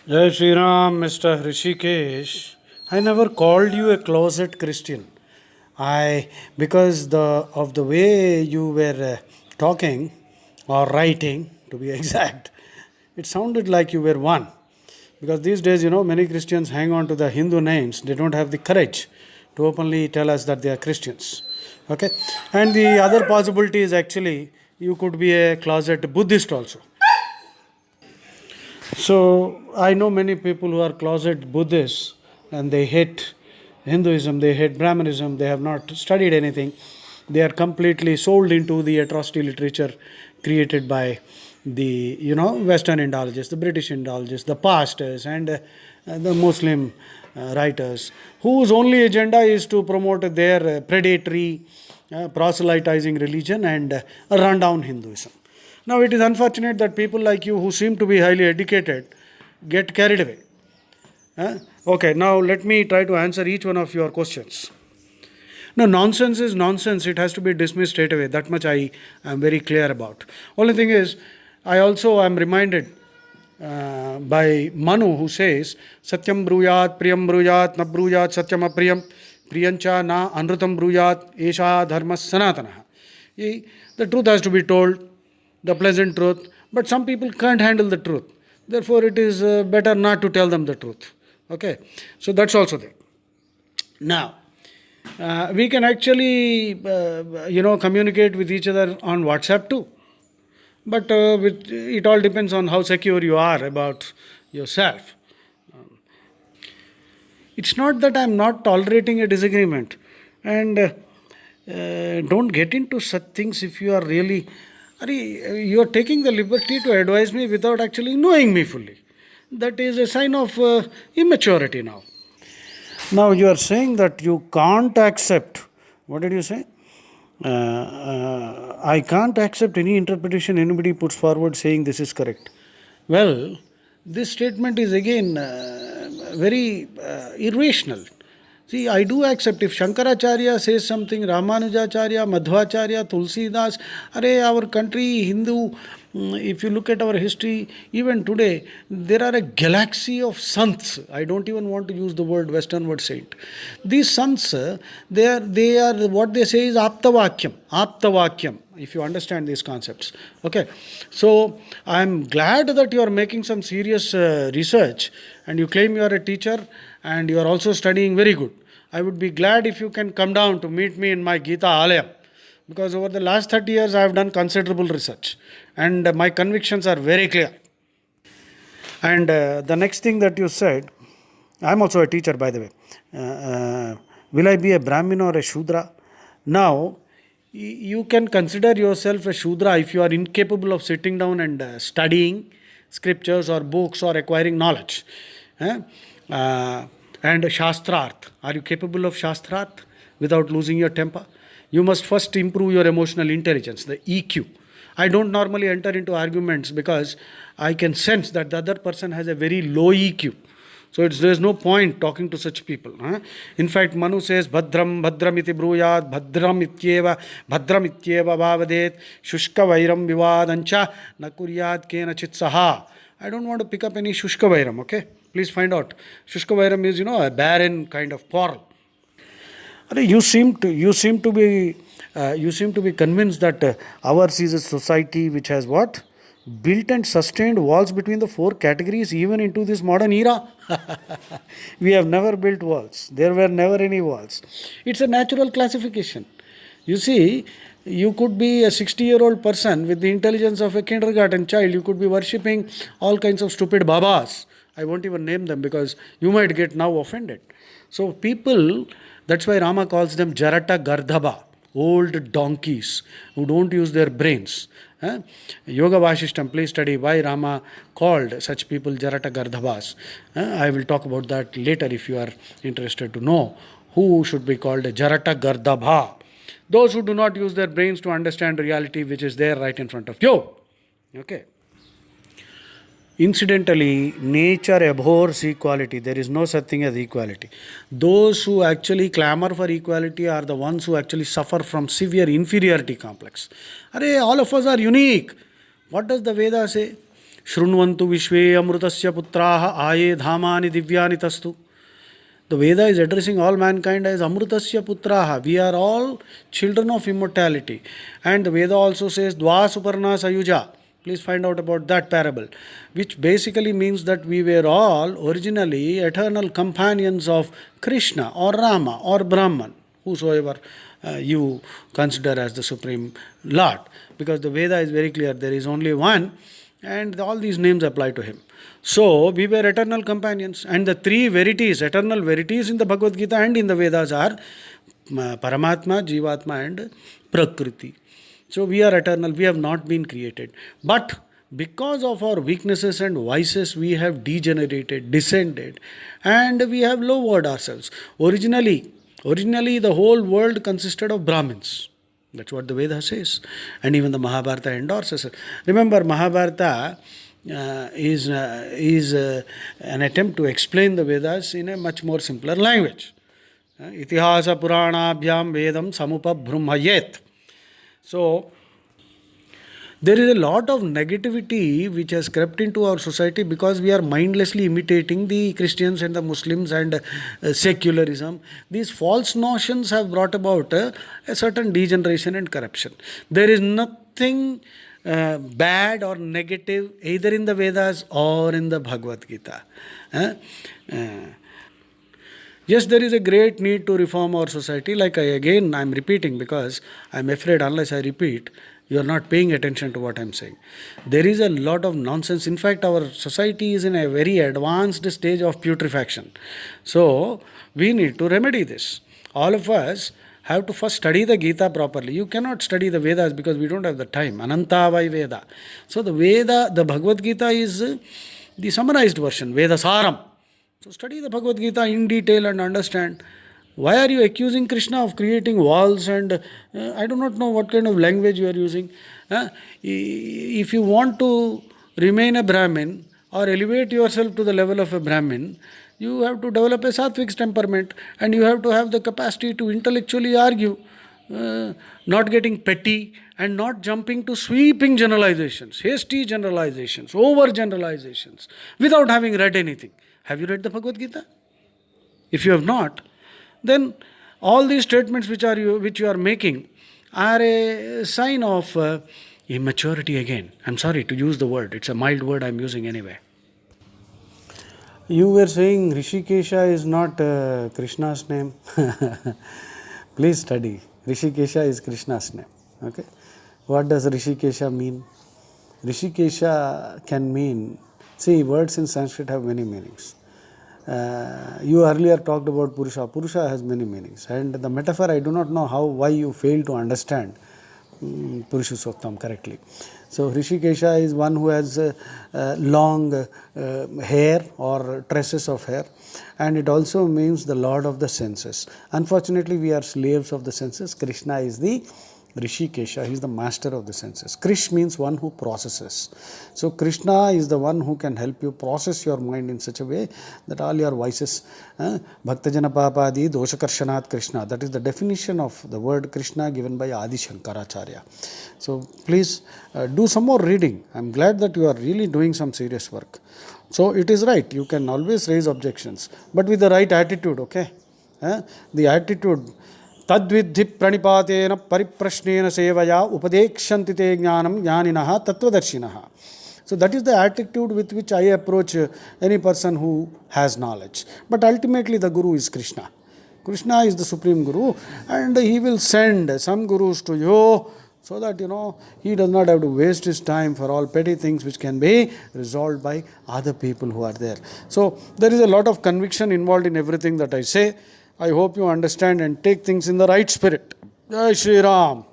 Jai Shri Ram, Mr. Hrushikesh. I never called you a closet Christian. Because of the way you were talking or writing, to be exact, it sounded like you were one. Because these days, many Christians hang on to the Hindu names. They don't have the courage to openly tell us that they are Christians. Okay? And the other possibility is actually you could be a closet Buddhist also. So I know many people who are closet Buddhists and they hate Hinduism, they hate Brahmanism, they have not studied anything. They are completely sold into the atrocity literature created by the Western Indologists, the British Indologists, the pastors, and the Muslim writers, whose only agenda is to promote their predatory, proselytizing religion and run down Hinduism. Now, it is unfortunate that people like you who seem to be highly educated get carried away. Okay, now let me try to answer each one of your questions. No, nonsense is nonsense. It has to be dismissed straight away. That much I am very clear about. Only thing is, I also am reminded by Manu, who says, Satyam bruyat, priyam bruyat, na bruyat, satyam apriyam, priyancha na anrutam bruyat, esha dharma sanatana. The truth has to be told, the pleasant truth, but some people can't handle the truth. Therefore, it is better not to tell them the truth. Okay, so that's also there. Now, we can actually, communicate with each other on WhatsApp too. But it all depends on how secure you are about yourself. It's not that I'm not tolerating a disagreement. And don't get into such things if you are really. You are taking the liberty to advise me without actually knowing me fully. That is a sign of immaturity now. Now you are saying that you can't accept. What did you say? I can't accept any interpretation anybody puts forward saying this is correct. Well, this statement is again very irrational. See, I do accept if Shankaracharya says something, Ramanujacharya, Madhvacharya, Tulsidas, our country, Hindu, if you look at our history, even today, there are a galaxy of sants. I don't even want to use the Western word saint. These sants, they are what they say is aptavakyam, if you understand these concepts. Okay, so I'm glad that you are making some serious research and you claim you are a teacher and you are also studying very good. I would be glad if you can come down to meet me in my Gita Alayam, because over the last 30 years I have done considerable research and my convictions are very clear. And the next thing that you said, I'm also a teacher, by the way. Will I be a Brahmin or a Shudra? Now, you can consider yourself a Shudra if you are incapable of sitting down and studying scriptures or books or acquiring knowledge. And Shastrarth. Are you capable of Shastrarth without losing your temper? You must first improve your emotional intelligence, the EQ. I don't normally enter into arguments because I can sense that the other person has a very low EQ. So there's no point talking to such people. In fact, Manu says, Bhadram iti bruyat, Bhadram ityeva bhavadet, Shushka vairam vivadancha, nakuryat kenachit saha. I don't want to pick up any Shushka vairam, okay? Please find out. Shushka vairam is, a barren kind of quarrel. You seem to be convinced that ours is a society which has what? Built and sustained walls between the four categories even into this modern era. We have never built walls. There were never any walls. It's a natural classification. You see, you could be a 60-year-old person with the intelligence of a kindergarten child. You could be worshipping all kinds of stupid babas. I won't even name them because you might get now offended. So people, that's why Rama calls them Jarata Gardhaba, old donkeys who don't use their brains. Yoga Vashishtam, please study why Rama called such people Jarata Gardhabas. I will talk about that later if you are interested to know who should be called a Jarata Gardhabha. Those who do not use their brains to understand reality which is there right in front of you. Okay. Incidentally, nature abhors equality. There is no such thing as equality. Those who actually clamor for equality are the ones who actually suffer from severe inferiority complex. All of us are unique. What does the Veda say? Shrunvantu Vishve Amrutasya Putraha Aye Dhamani Divyani Tastu. The Veda is addressing all mankind as Amrutasya Putraha. We are all children of immortality. And the Veda also says Dva Suparna Sayuja. Please find out about that parable, which basically means that we were all originally eternal companions of Krishna or Rama or Brahman, whosoever you consider as the Supreme Lord. Because the Veda is very clear, there is only one, and all these names apply to him. So, we were eternal companions, and the three verities, eternal verities in the Bhagavad Gita and in the Vedas are Paramatma, Jivatma, and Prakriti. So, we are eternal, we have not been created. But because of our weaknesses and vices, we have degenerated, descended, and we have lowered ourselves. Originally, the whole world consisted of Brahmins. That's what the Veda says. And even the Mahabharata endorses it. Remember, Mahabharata is an attempt to explain the Vedas in a much more simpler language. Itihasa Puranabhyam Vedam Samupabhrumhayet. So, there is a lot of negativity which has crept into our society because we are mindlessly imitating the Christians and the Muslims and secularism. These false notions have brought about a certain degeneration and corruption. There is nothing bad or negative either in the Vedas or in the Bhagavad Gita. Yes, there is a great need to reform our society. Like I'm repeating because I'm afraid unless I repeat, you are not paying attention to what I'm saying. There is a lot of nonsense. In fact, our society is in a very advanced stage of putrefaction. So, we need to remedy this. All of us have to first study the Gita properly. You cannot study the Vedas because we don't have the time. Anantavai Veda. So, the Bhagavad Gita is the summarized version, Veda Saram. So, study the Bhagavad Gita in detail and understand. Why are you accusing Krishna of creating walls and I do not know what kind of language you are using. If you want to remain a Brahmin or elevate yourself to the level of a Brahmin, you have to develop a sattvic temperament and you have to have the capacity to intellectually argue, not getting petty and not jumping to sweeping generalizations, hasty generalizations, over generalizations without having read anything. Have you read the Bhagavad Gita? If you have not, then all these statements which you are making are a sign of immaturity again. I'm sorry to use the word. It's a mild word I'm using anyway. You were saying Rishikesha is not Krishna's name. Please study. Rishikesha is Krishna's name. Okay. What does Rishikesha mean? Rishikesha can mean, see, words in Sanskrit have many meanings. You earlier talked about Purusha. Purusha has many meanings. And the metaphor, I do not know why you fail to understand Purushottam correctly. So, Rishikesha is one who has long hair or tresses of hair. And it also means the Lord of the senses. Unfortunately, we are slaves of the senses. Krishna is the Rishikesha, he is the master of the senses. Krish means one who processes. So Krishna is the one who can help you process your mind in such a way that all your vices, Bhaktajana Papadi Doshakarshanat Krishna, that is the definition of the word Krishna given by Adi Shankaracharya. So please do some more reading. I am glad that you are really doing some serious work. So it is right, you can always raise objections, but with the right attitude, okay? The attitude, तद्विद्धि प्रणिपातेन परिप्रश्नेन सेवया उपदेक्ष्यन्ति ते ज्ञानं ज्ञानिनः तत्त्वदर्शिनः. So that is the attitude with which I approach any person who has knowledge. But ultimately the Guru is Krishna. Krishna is the Supreme Guru and he will send some gurus to you so that he does not have to waste his time for all petty things which can be resolved by other people who are there. So there is a lot of conviction involved in everything that I say. I hope you understand and take things in the right spirit. Jai Shri Ram.